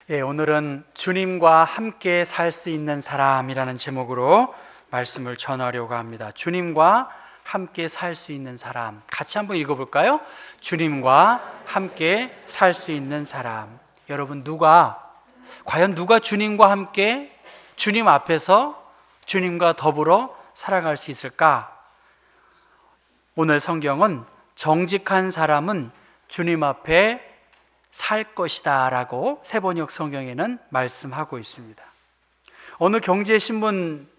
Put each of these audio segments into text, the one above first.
오늘은 주님과 함께 살 수 있는 사람이라는 제목으로 말씀을 전하려고 합니다. 주님과 함께 살 수 있는 사람, 같이 한번 읽어볼까요? 주님과 함께 살 수 있는 사람. 여러분, 과연 누가 주님과 함께 주님 앞에서 주님과 더불어 살아갈 수 있을까? 오늘 성경은 정직한 사람은 주님 앞에 살 것이다 라고 새번역 성경에는 말씀하고 있습니다. 어느 경제신문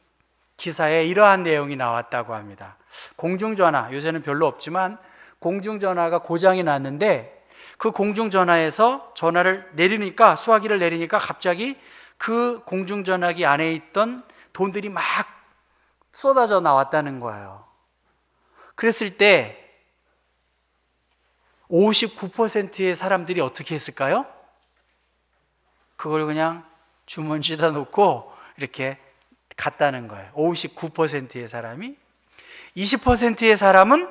기사에 이러한 내용이 나왔다고 합니다. 공중전화, 요새는 별로 없지만 공중전화가 고장이 났는데 그 공중전화에서 전화를 내리니까, 수화기를 내리니까 갑자기 그 공중전화기 안에 있던 돈들이 막 쏟아져 나왔다는 거예요. 그랬을 때 59%의 사람들이 어떻게 했을까요? 그걸 그냥 주머니에다 놓고 이렇게 갔다는 거예요. 59%의 사람이. 20%의 사람은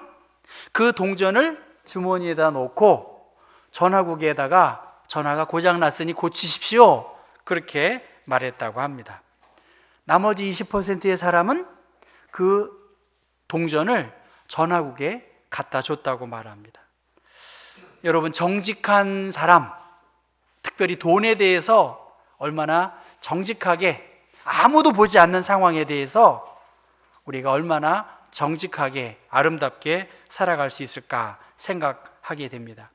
그 동전을 주머니에다 놓고 전화국에다가 전화가 고장났으니 고치십시오, 그렇게 말했다고 합니다. 나머지 20%의 사람은 그 동전을 전화국에 갖다 줬다고 말합니다. 여러분, 정직한 사람, 특별히 돈에 대해서 얼마나 정직하게, 아무도 보지 않는 상황에 대해서 우리가 얼마나 정직하게 아름답게 살아갈 수 있을까 생각하게 됩니다.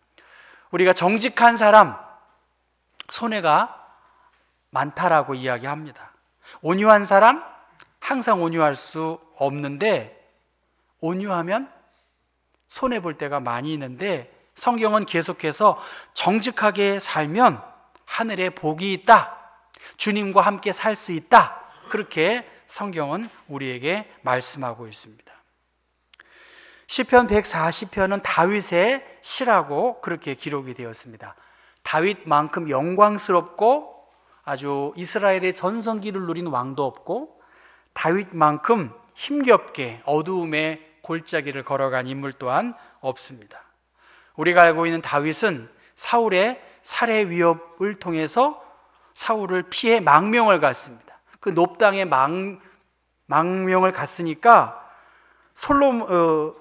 우리가 정직한 사람, 손해가 많다라고 이야기합니다. 온유한 사람, 항상 온유할 수 없는데 온유하면 손해볼 때가 많이 있는데, 성경은 계속해서 정직하게 살면 하늘에 복이 있다, 주님과 함께 살 수 있다, 그렇게 성경은 우리에게 말씀하고 있습니다. 시편 140편은 다윗의 시라고 그렇게 기록이 되었습니다. 다윗만큼 영광스럽고 아주 이스라엘의 전성기를 누린 왕도 없고, 다윗만큼 힘겹게 어두움의 골짜기를 걸어간 인물 또한 없습니다. 우리가 알고 있는 다윗은 사울의 살해 위협을 통해서 사울을 피해 망명을 갔습니다. 그 높당에 망명을 갔으니까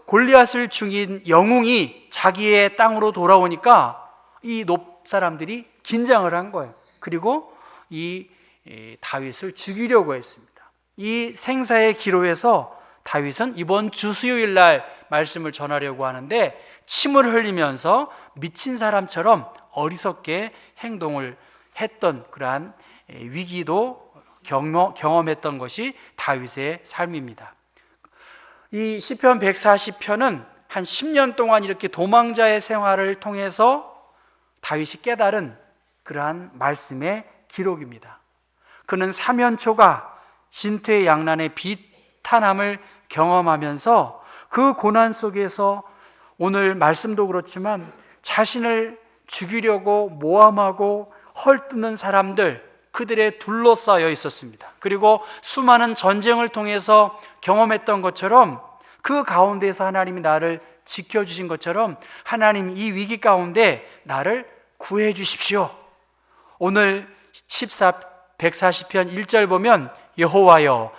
골리앗을 죽인 영웅이 자기의 땅으로 돌아오니까 이 높 사람들이 긴장을 한 거예요. 그리고 이 다윗을 죽이려고 했습니다. 이 생사의 기로에서 다윗은 이번 주 수요일 날 말씀을 전하려고 하는데 침을 흘리면서 미친 사람처럼 어리석게 행동을 했던 그러한 위기도 경험했던 것이 다윗의 삶입니다. 이 시편 140편은 한 10년 동안 이렇게 도망자의 생활을 통해서 다윗이 깨달은 그러한 말씀의 기록입니다. 그는 사면초가 진퇴양난의 비탄함을 경험하면서 그 고난 속에서 오늘 말씀도 그렇지만 자신을 죽이려고 모함하고 헐뜯는 사람들, 그들에 둘러싸여 있었습니다. 그리고 수많은 전쟁을 통해서 경험했던 것처럼 그 가운데서 하나님이 나를 지켜주신 것처럼 하나님 이 위기 가운데 나를 구해 주십시오. 오늘 140편 1절 보면 여호와여,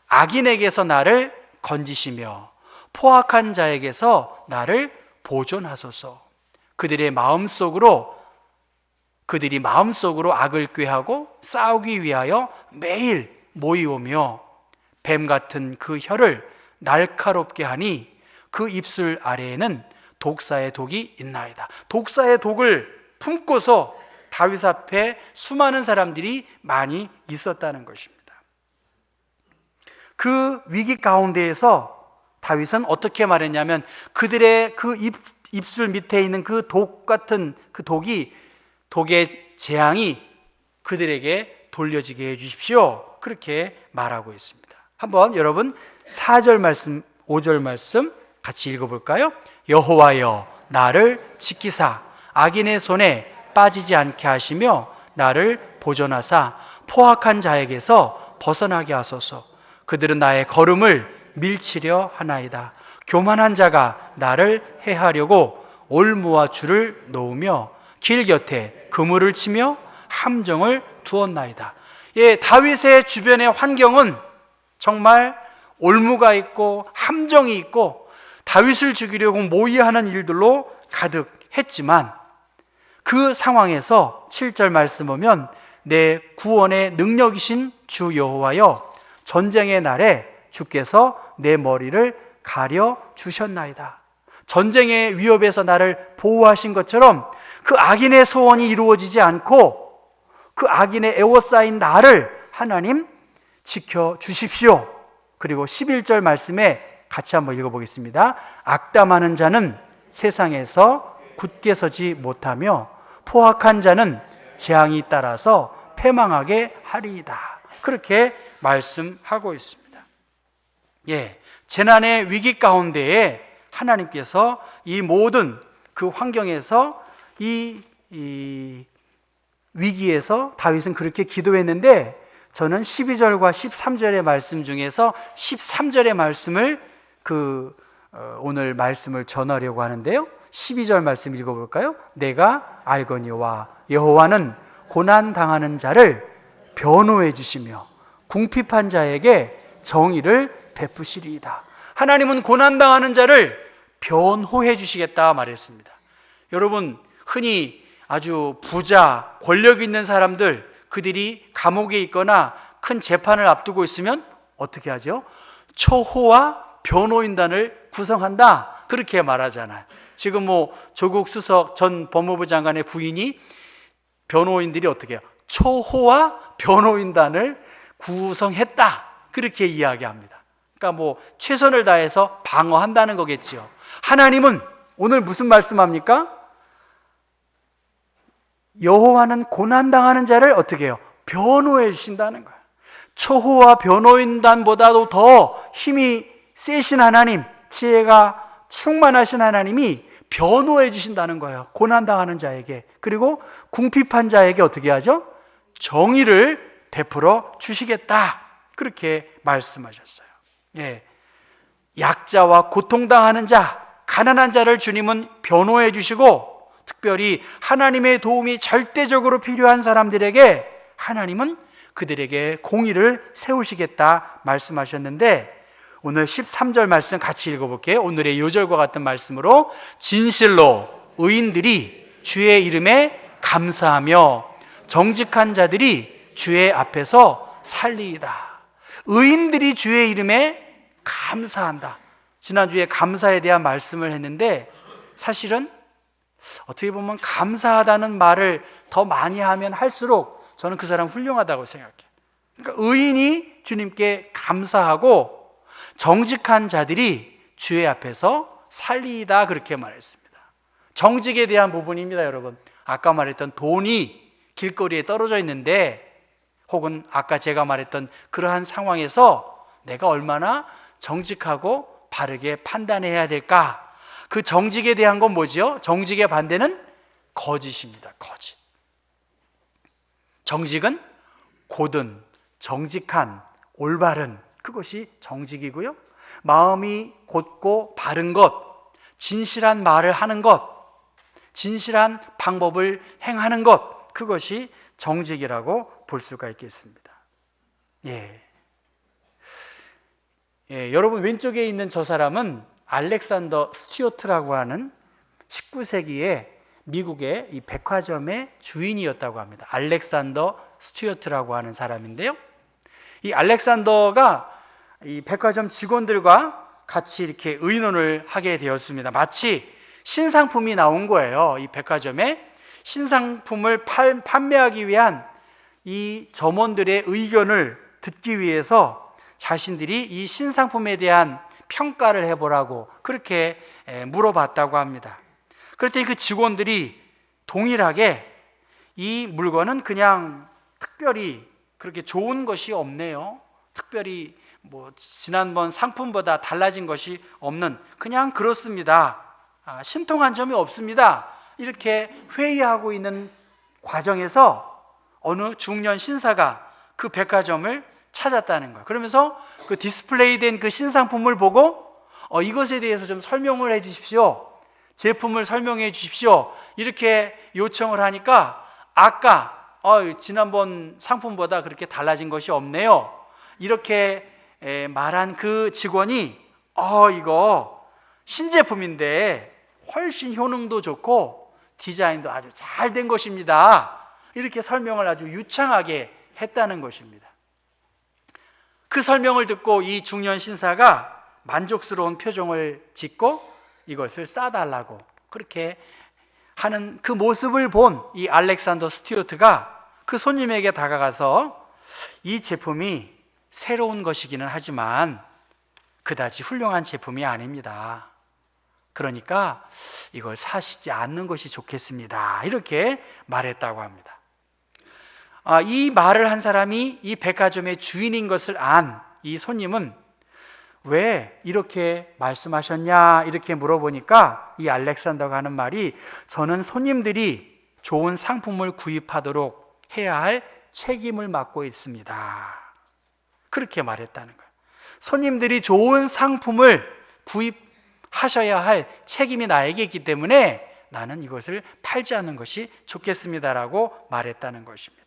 악인에게서 나를 건지시며 포악한 자에게서 나를 보존하소서. 그들이 마음속으로 악을 꾀하고 싸우기 위하여 매일 모이오며 뱀 같은 그 혀를 날카롭게 하니 그 입술 아래에는 독사의 독이 있나이다. 독사의 독을 품고서 다윗 앞에 수많은 사람들이 많이 있었다는 것입니다. 그 위기 가운데에서 다윗은 어떻게 말했냐면, 그들의 그 입술 밑에 있는 그 독 같은 그 독의 재앙이 그들에게 돌려지게 해주십시오, 그렇게 말하고 있습니다. 한번 여러분 4절 말씀 5절 말씀 같이 읽어볼까요? 여호와여, 나를 지키사 악인의 손에 빠지지 않게 하시며 나를 보존하사 포악한 자에게서 벗어나게 하소서. 그들은 나의 걸음을 밀치려 하나이다. 교만한 자가 나를 해하려고 올무와 줄을 놓으며 길 곁에 그물을 치며 함정을 두었나이다. 예, 다윗의 주변의 환경은 정말 올무가 있고 함정이 있고 다윗을 죽이려고 모의하는 일들로 가득했지만 그 상황에서 7절 말씀 보면 내 구원의 능력이신 주 여호와여 전쟁의 날에 주께서 내 머리를 가려 주셨나이다. 전쟁의 위협에서 나를 보호하신 것처럼 그 악인의 소원이 이루어지지 않고 그 악인의 애워싸인 나를 하나님 지켜주십시오. 그리고 11절 말씀에 같이 한번 읽어보겠습니다. 악담하는 자는 세상에서 굳게 서지 못하며 포악한 자는 재앙이 따라서 패망하게 하리이다. 그렇게 말씀하고 있습니다. 예, 재난의 위기 가운데에 하나님께서 이 모든 그 환경에서 이 위기에서 다윗은 그렇게 기도했는데 저는 12절과 13절의 말씀 중에서 13절의 말씀을 오늘 말씀을 전하려고 하는데요. 12절 말씀 읽어볼까요? 내가 알거니와 여호와는 고난당하는 자를 변호해 주시며 궁핍한 자에게 정의를 베푸시리이다. 하나님은 고난당하는 자를 변호해 주시겠다 말했습니다. 여러분, 흔히 아주 부자, 권력 있는 사람들, 그들이 감옥에 있거나 큰 재판을 앞두고 있으면 어떻게 하죠? 초호와 변호인단을 구성한다, 그렇게 말하잖아요. 지금 조국 수석 전 법무부 장관의 부인이 변호인들이 어떻게 해요? 초호와 변호인단을 구성했다, 그렇게 이야기합니다. 그러니까 최선을 다해서 방어한다는 거겠지요. 하나님은 오늘 무슨 말씀합니까? 여호와는 고난당하는 자를 어떻게 해요? 변호해 주신다는 거예요. 초호와 변호인단보다도 더 힘이 세신 하나님, 지혜가 충만하신 하나님이 변호해 주신다는 거예요. 고난당하는 자에게. 그리고 궁핍한 자에게 어떻게 하죠? 정의를 베풀어 주시겠다, 그렇게 말씀하셨어요. 예, 약자와 고통당하는 자, 가난한 자를 주님은 변호해 주시고 특별히 하나님의 도움이 절대적으로 필요한 사람들에게 하나님은 그들에게 공의를 세우시겠다 말씀하셨는데 오늘 13절 말씀 같이 읽어볼게요. 오늘의 요절과 같은 말씀으로 진실로 의인들이 주의 이름에 감사하며 정직한 자들이 주의 앞에서 살리이다. 의인들이 주의 이름에 감사한다. 지난주에 감사에 대한 말씀을 했는데 사실은 어떻게 보면 감사하다는 말을 더 많이 하면 할수록 저는 그 사람 훌륭하다고 생각해요. 그러니까 의인이 주님께 감사하고 정직한 자들이 주의 앞에서 살리이다, 그렇게 말했습니다. 정직에 대한 부분입니다. 여러분, 아까 말했던 돈이 길거리에 떨어져 있는데 혹은 아까 제가 말했던 그러한 상황에서 내가 얼마나 정직하고 바르게 판단해야 될까? 그 정직에 대한 건 뭐죠? 정직의 반대는 거짓입니다. 거짓. 정직은 고든, 정직한, 올바른, 그것이 정직이고요. 마음이 곧고 바른 것, 진실한 말을 하는 것, 진실한 방법을 행하는 것, 그것이 정직이라고 볼 수가 있겠습니다. 여러분 왼쪽에 있는 저 사람은 알렉산더 스튜어트라고 하는 19세기에 미국의 이 백화점의 주인이었다고 합니다. 알렉산더 스튜어트라고 하는 사람인데요. 이 알렉산더가 이 백화점 직원들과 같이 이렇게 의논을 하게 되었습니다. 마치 신상품이 나온 거예요. 이 백화점에 신상품을 판매하기 위한 이 점원들의 의견을 듣기 위해서 자신들이 이 신상품에 대한 평가를 해보라고 그렇게 물어봤다고 합니다. 그랬더니 그 직원들이 동일하게 이 물건은 그냥 특별히 그렇게 좋은 것이 없네요. 특별히 지난번 상품보다 달라진 것이 없는, 그냥 그렇습니다. 신통한 점이 없습니다. 이렇게 회의하고 있는 과정에서 어느 중년 신사가 그 백화점을 찾았다는 거예요. 그러면서 그 디스플레이된 그 신상품을 보고 이것에 대해서 좀 설명을 해 주십시오. 제품을 설명해 주십시오. 이렇게 요청을 하니까 아까 지난번 상품보다 그렇게 달라진 것이 없네요. 이렇게 말한 그 직원이 이거 신제품인데 훨씬 효능도 좋고 디자인도 아주 잘 된 것입니다. 이렇게 설명을 아주 유창하게 했다는 것입니다. 그 설명을 듣고 이 중년 신사가 만족스러운 표정을 짓고 이것을 싸달라고 그렇게 하는 그 모습을 본 이 알렉산더 스튜어트가 그 손님에게 다가가서 이 제품이 새로운 것이기는 하지만 그다지 훌륭한 제품이 아닙니다. 그러니까 이걸 사시지 않는 것이 좋겠습니다. 이렇게 말했다고 합니다. 이 말을 한 사람이 이 백화점의 주인인 것을 안 이 손님은 왜 이렇게 말씀하셨냐 이렇게 물어보니까 이 알렉산더가 하는 말이 저는 손님들이 좋은 상품을 구입하도록 해야 할 책임을 맡고 있습니다. 그렇게 말했다는 거예요. 손님들이 좋은 상품을 구입하셔야 할 책임이 나에게 있기 때문에 나는 이것을 팔지 않는 것이 좋겠습니다라고 말했다는 것입니다.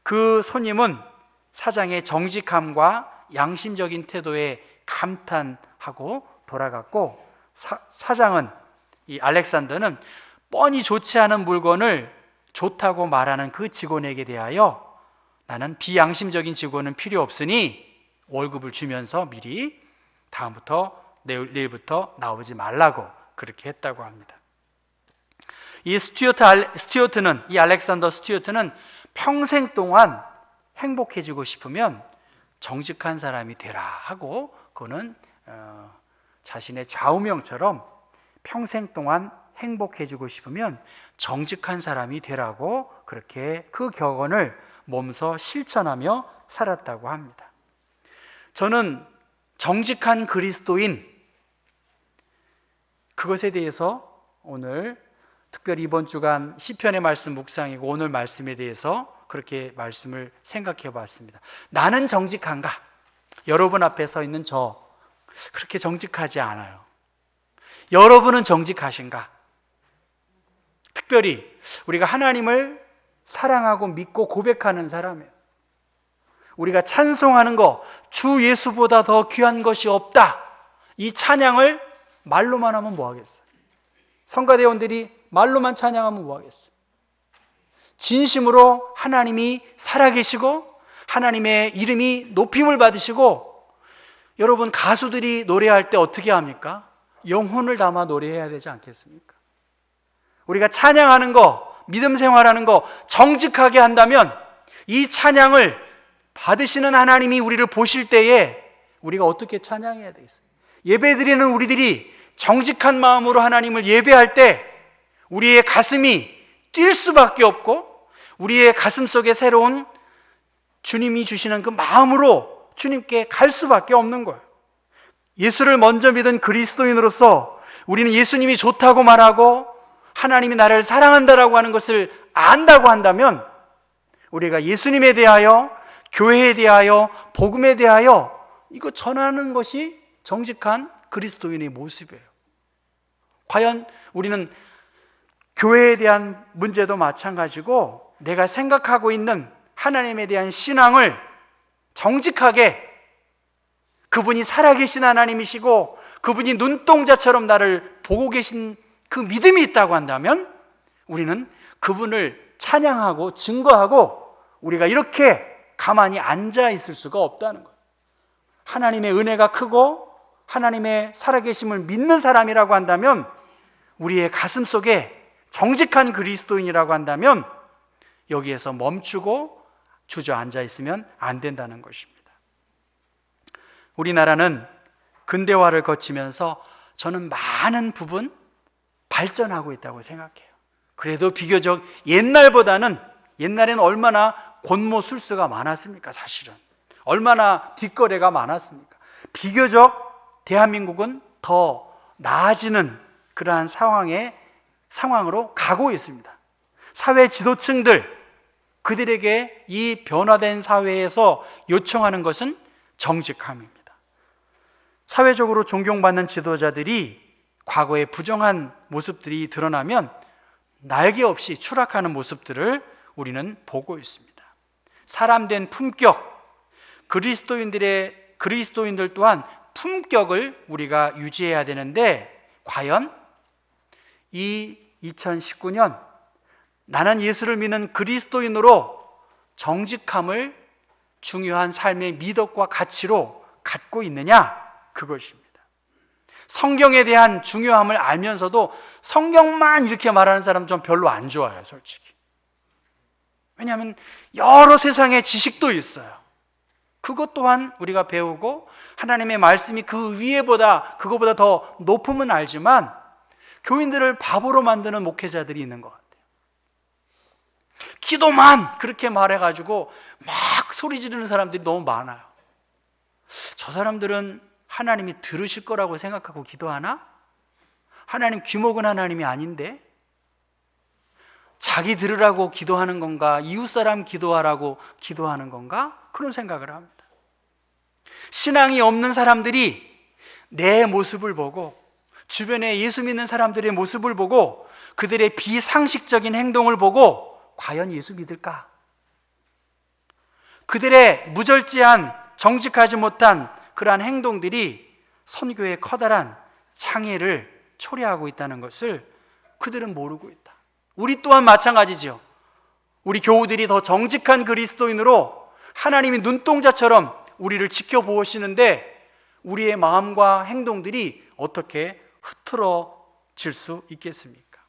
그 손님은 사장의 정직함과 양심적인 태도에 감탄하고 돌아갔고 사장은 이 알렉산더는 뻔히 좋지 않은 물건을 좋다고 말하는 그 직원에게 대하여 나는 비양심적인 직원은 필요 없으니 월급을 주면서 미리 다음부터 내일부터 나오지 말라고 그렇게 했다고 합니다. 이 스튜어트는 이 알렉산더 스튜어트는 평생 동안 행복해지고 싶으면 정직한 사람이 되라 하고 그는 자신의 좌우명처럼 평생 동안 행복해지고 싶으면 정직한 사람이 되라고 그렇게 그 격언을 몸소 실천하며 살았다고 합니다. 저는 정직한 그리스도인 그것에 대해서 오늘 특별히 이번 주간 시편의 말씀 묵상이고 오늘 말씀에 대해서 그렇게 말씀을 생각해 봤습니다. 나는 정직한가? 여러분 앞에 서 있는 저 그렇게 정직하지 않아요. 여러분은 정직하신가? 특별히 우리가 하나님을 사랑하고 믿고 고백하는 사람이에요. 우리가 찬송하는 거 주 예수보다 더 귀한 것이 없다. 이 찬양을 말로만 하면 뭐 하겠어요? 성가대원들이 말로만 찬양하면 뭐 하겠어요? 진심으로 하나님이 살아계시고 하나님의 이름이 높임을 받으시고 여러분 가수들이 노래할 때 어떻게 합니까? 영혼을 담아 노래해야 되지 않겠습니까? 우리가 찬양하는 거, 믿음 생활하는 거 정직하게 한다면 이 찬양을 받으시는 하나님이 우리를 보실 때에 우리가 어떻게 찬양해야 되겠어요? 예배드리는 우리들이 정직한 마음으로 하나님을 예배할 때 우리의 가슴이 뛸 수밖에 없고 우리의 가슴 속에 새로운 주님이 주시는 그 마음으로 주님께 갈 수밖에 없는 거예요. 예수를 먼저 믿은 그리스도인으로서 우리는 예수님이 좋다고 말하고 하나님이 나를 사랑한다라고 하는 것을 안다고 한다면 우리가 예수님에 대하여 교회에 대하여 복음에 대하여 이거 전하는 것이 정직한 그리스도인의 모습이에요. 과연 우리는 교회에 대한 문제도 마찬가지고 내가 생각하고 있는 하나님에 대한 신앙을 정직하게 그분이 살아계신 하나님이시고 그분이 눈동자처럼 나를 보고 계신 그 믿음이 있다고 한다면 우리는 그분을 찬양하고 증거하고 우리가 이렇게 가만히 앉아 있을 수가 없다는 거예요. 하나님의 은혜가 크고 하나님의 살아계심을 믿는 사람이라고 한다면 우리의 가슴 속에 정직한 그리스도인이라고 한다면 여기에서 멈추고 주저앉아 있으면 안 된다는 것입니다. 우리나라는 근대화를 거치면서 저는 많은 부분 발전하고 있다고 생각해요. 그래도 비교적 옛날보다는 옛날에는 얼마나 권모술수가 많았습니까? 사실은 얼마나 뒷거래가 많았습니까? 비교적 대한민국은 더 나아지는 그러한 상황으로 가고 있습니다. 사회 지도층들 그들에게 이 변화된 사회에서 요청하는 것은 정직함입니다. 사회적으로 존경받는 지도자들이 과거의 부정한 모습들이 드러나면 날개 없이 추락하는 모습들을 우리는 보고 있습니다. 사람된 품격, 그리스도인들 또한 품격을 우리가 유지해야 되는데, 과연 이 2019년 나는 예수를 믿는 그리스도인으로 정직함을 중요한 삶의 미덕과 가치로 갖고 있느냐? 그것입니다. 성경에 대한 중요함을 알면서도 성경만 이렇게 말하는 사람 좀 별로 안 좋아요, 솔직히. 왜냐하면 여러 세상의 지식도 있어요. 그것 또한 우리가 배우고 하나님의 말씀이 그거보다 더 높음은 알지만 교인들을 바보로 만드는 목회자들이 있는 것 같아요. 기도만 그렇게 말해가지고 막 소리 지르는 사람들이 너무 많아요. 저 사람들은 하나님이 들으실 거라고 생각하고 기도하나? 하나님 귀먹은 하나님이 아닌데? 자기 들으라고 기도하는 건가? 이웃사람 기도하라고 기도하는 건가? 그런 생각을 합니다. 신앙이 없는 사람들이 내 모습을 보고, 주변에 예수 믿는 사람들의 모습을 보고, 그들의 비상식적인 행동을 보고 과연 예수 믿을까? 그들의 무절제한, 정직하지 못한 그러한 행동들이 선교에 커다란 장애를 초래하고 있다는 것을 그들은 모르고 있다. 우리 또한 마찬가지죠. 우리 교우들이 더 정직한 그리스도인으로 하나님이 눈동자처럼 우리를 지켜보시는데 우리의 마음과 행동들이 어떻게 흐트러질 수 있겠습니까?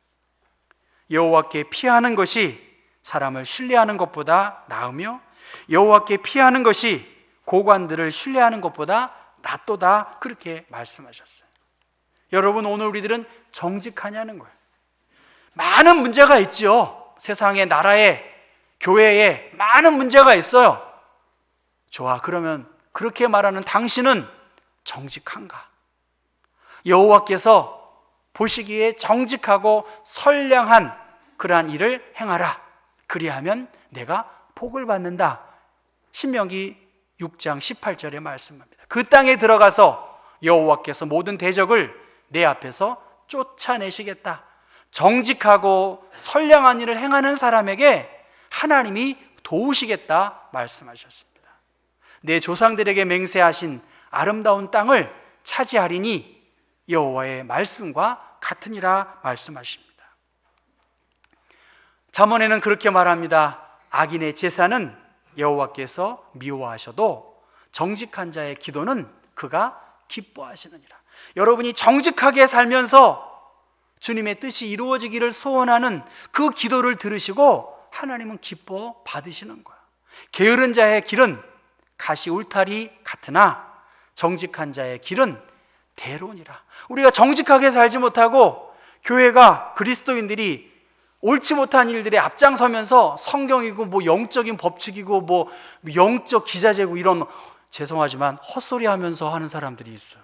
여호와께 피하는 것이 사람을 신뢰하는 것보다 나으며 여호와께 피하는 것이 고관들을 신뢰하는 것보다 낫도다, 그렇게 말씀하셨어요. 여러분, 오늘 우리들은 정직하냐는 거예요. 많은 문제가 있죠. 세상에, 나라에, 교회에 많은 문제가 있어요. 좋아, 그러면 그렇게 말하는 당신은 정직한가? 여호와께서 보시기에 정직하고 선량한 그러한 일을 행하라. 그리하면 내가 복을 받는다. 신명기 6장 18절에 말씀합니다. 그 땅에 들어가서 여호와께서 모든 대적을 내 앞에서 쫓아내시겠다. 정직하고 선량한 일을 행하는 사람에게 하나님이 도우시겠다 말씀하셨습니다. 내 조상들에게 맹세하신 아름다운 땅을 차지하리니 여호와의 말씀과 같으니라 말씀하십니다. 잠언에는 그렇게 말합니다. 악인의 제사는 여호와께서 미워하셔도 정직한 자의 기도는 그가 기뻐하시느니라. 여러분이 정직하게 살면서 주님의 뜻이 이루어지기를 소원하는 그 기도를 들으시고 하나님은 기뻐 받으시는 거야. 게으른 자의 길은 가시 울타리 같으나 정직한 자의 길은 대로니라. 우리가 정직하게 살지 못하고 교회가, 그리스도인들이 옳지 못한 일들에 앞장서면서 성경이고 뭐 영적인 법칙이고 뭐 영적 기자재고 이런, 죄송하지만 헛소리 하면서 하는 사람들이 있어요.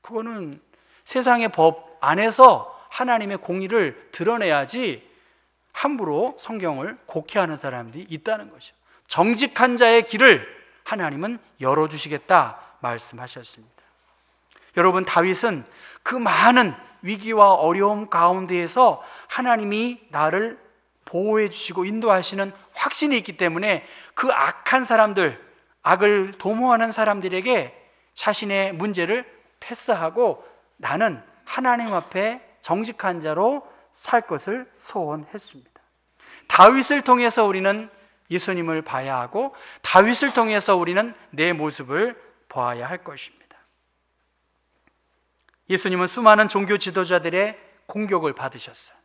그거는 세상의 법 안에서 하나님의 공의를 드러내야지 함부로 성경을 곡해하는 사람들이 있다는 거죠. 정직한 자의 길을 하나님은 열어주시겠다 말씀하셨습니다. 여러분, 다윗은 그 많은 위기와 어려움 가운데에서 하나님이 나를 보호해 주시고 인도하시는 확신이 있기 때문에 그 악한 사람들, 악을 도모하는 사람들에게 자신의 문제를 패스하고 나는 하나님 앞에 정직한 자로 살 것을 소원했습니다. 다윗을 통해서 우리는 예수님을 봐야 하고 다윗을 통해서 우리는 내 모습을 보아야 할 것입니다. 예수님은 수많은 종교 지도자들의 공격을 받으셨어요.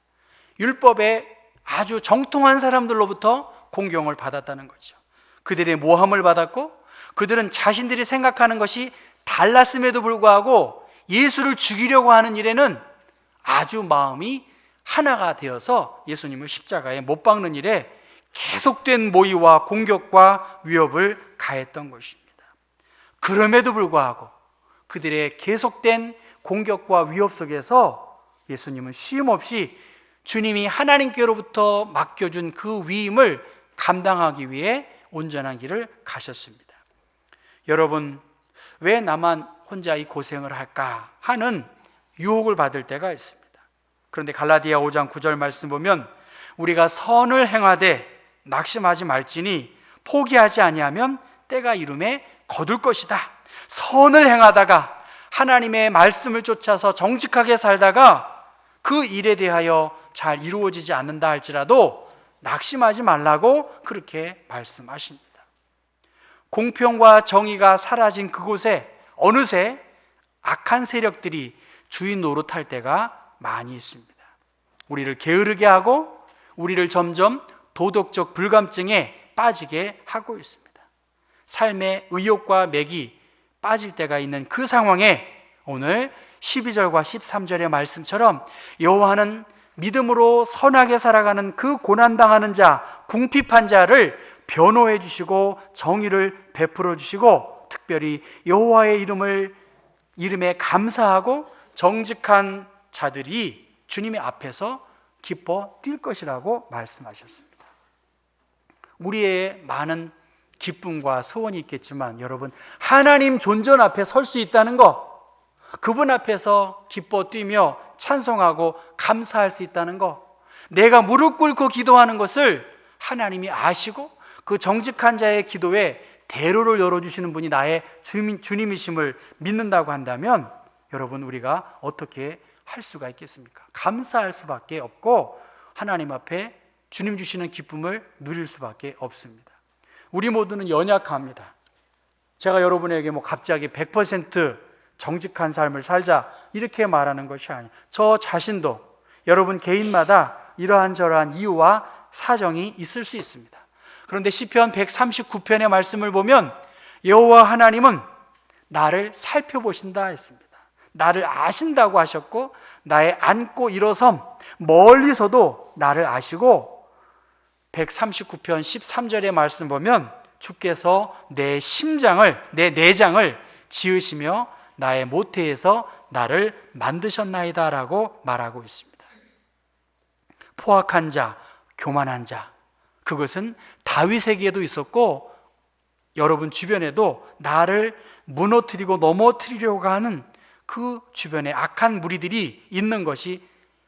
율법에 아주 정통한 사람들로부터 공경을 받았다는 거죠. 그들의 모함을 받았고 그들은 자신들이 생각하는 것이 달랐음에도 불구하고 예수를 죽이려고 하는 일에는 아주 마음이 하나가 되어서 예수님을 십자가에 못 박는 일에 계속된 모의와 공격과 위협을 가했던 것입니다. 그럼에도 불구하고 그들의 계속된 공격과 위협 속에서 예수님은 쉼없이 주님이 하나님께로부터 맡겨준 그 위임을 감당하기 위해 온전한 길을 가셨습니다. 여러분, 왜 나만 혼자 이 고생을 할까 하는 유혹을 받을 때가 있습니다. 그런데 갈라디아 5장 9절 말씀 보면 우리가 선을 행하되 낙심하지 말지니 포기하지 아니하면 때가 이름에 거둘 것이다. 선을 행하다가 하나님의 말씀을 쫓아서 정직하게 살다가 그 일에 대하여 잘 이루어지지 않는다 할지라도 낙심하지 말라고 그렇게 말씀하십니다. 공평과 정의가 사라진 그곳에 어느새 악한 세력들이 주인 노릇할 때가 많이 있습니다. 우리를 게으르게 하고 우리를 점점 도덕적 불감증에 빠지게 하고 있습니다. 삶의 의욕과 맥이 빠질 때가 있는 그 상황에 오늘 12절과 13절의 말씀처럼 여호와는 믿음으로 선하게 살아가는 그 고난당하는 자, 궁핍한 자를 변호해 주시고 정의를 베풀어 주시고 특별히 여호와의 이름에 감사하고 정직한 자들이 주님의 앞에서 기뻐 뛸 것이라고 말씀하셨습니다. 우리의 많은 기쁨과 소원이 있겠지만 여러분, 하나님 존전 앞에 설 수 있다는 것, 그분 앞에서 기뻐 뛰며 찬송하고 감사할 수 있다는 것, 내가 무릎 꿇고 기도하는 것을 하나님이 아시고 그 정직한 자의 기도에 대로를 열어주시는 분이 나의 주님이심을 믿는다고 한다면 여러분, 우리가 어떻게 할 수가 있겠습니까? 감사할 수밖에 없고 하나님 앞에 주님 주시는 기쁨을 누릴 수밖에 없습니다. 우리 모두는 연약합니다. 제가 여러분에게 갑자기 100% 정직한 삶을 살자 이렇게 말하는 것이 아니에요. 저 자신도 여러분 개인마다 이러한 저러한 이유와 사정이 있을 수 있습니다. 그런데 시편 139편의 말씀을 보면 여호와 하나님은 나를 살펴보신다 했습니다. 나를 아신다고 하셨고 나의 앉고 일어섬 멀리서도 나를 아시고 139편 13절의 말씀 보면 주께서 내 심장을 내 내장을 지으시며 나의 모태에서 나를 만드셨나이다 라고 말하고 있습니다. 포악한 자, 교만한 자, 그것은 다윗에게도 있었고 여러분 주변에도 나를 무너뜨리고 넘어뜨리려고 하는 그 주변에 악한 무리들이 있는 것이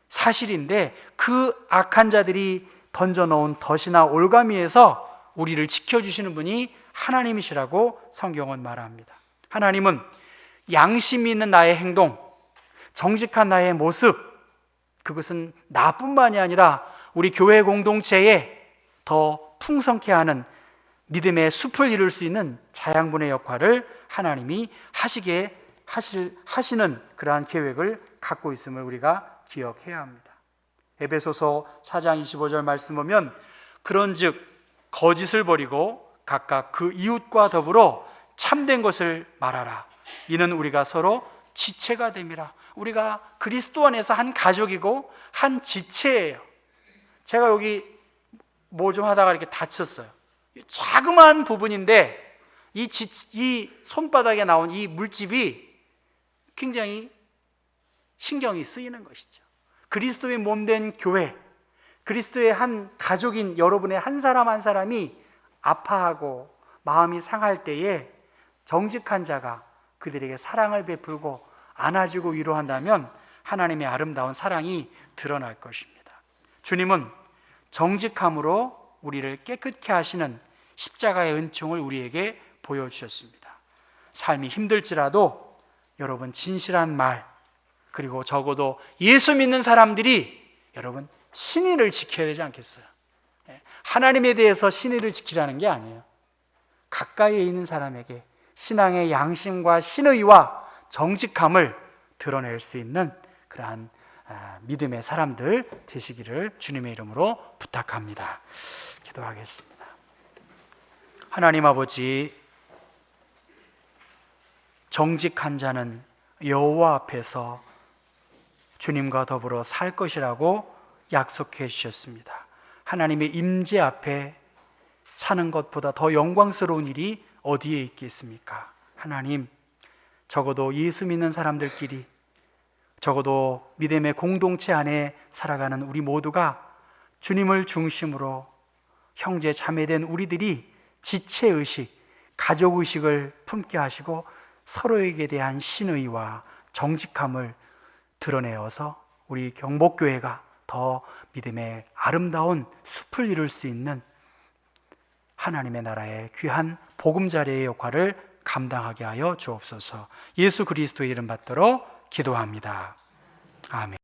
사실인데 그 악한 자들이 던져놓은 덫이나 올가미에서 우리를 지켜주시는 분이 하나님이시라고 성경은 말합니다. 하나님은 양심이 있는 나의 행동, 정직한 나의 모습, 그것은 나뿐만이 아니라 우리 교회 공동체에 더 풍성케 하는 믿음의 숲을 이룰 수 있는 자양분의 역할을 하나님이 하시는 그러한 계획을 갖고 있음을 우리가 기억해야 합니다. 에베소서 4장 25절 말씀 보면 그런즉 거짓을 버리고 각각 그 이웃과 더불어 참된 것을 말하라. 이는 우리가 서로 지체가 됨이라. 우리가 그리스도 안에서 한 가족이고 한 지체예요. 제가 여기 뭐 좀 하다가 이렇게 다쳤어요. 자그마한 부분인데 이 손바닥에 나온 이 물집이 굉장히 신경이 쓰이는 것이죠. 그리스도의 몸된 교회, 그리스도의 한 가족인 여러분의 한 사람 한 사람이 아파하고 마음이 상할 때에 정직한 자가 그들에게 사랑을 베풀고 안아주고 위로한다면 하나님의 아름다운 사랑이 드러날 것입니다. 주님은 정직함으로 우리를 깨끗게 하시는 십자가의 은총을 우리에게 보여주셨습니다. 삶이 힘들지라도 여러분 진실한 말, 그리고 적어도 예수 믿는 사람들이 여러분 신의를 지켜야 되지 않겠어요? 하나님에 대해서 신의를 지키라는 게 아니에요. 가까이에 있는 사람에게 신앙의 양심과 신의와 정직함을 드러낼 수 있는 그러한 믿음의 사람들 되시기를 주님의 이름으로 부탁합니다. 기도하겠습니다. 하나님 아버지, 정직한 자는 여호와 앞에서 주님과 더불어 살 것이라고 약속해 주셨습니다. 하나님의 임재 앞에 사는 것보다 더 영광스러운 일이 어디에 있겠습니까? 하나님, 적어도 예수 믿는 사람들끼리, 적어도 믿음의 공동체 안에 살아가는 우리 모두가 주님을 중심으로 형제 자매된 우리들이 지체의식, 가족의식을 품게 하시고 서로에게 대한 신의와 정직함을 드러내어서 우리 경복교회가 더 믿음의 아름다운 숲을 이룰 수 있는 하나님의 나라의 귀한 보금자리의 역할을 감당하게 하여 주옵소서. 예수 그리스도의 이름 받들어 기도합니다. 아멘.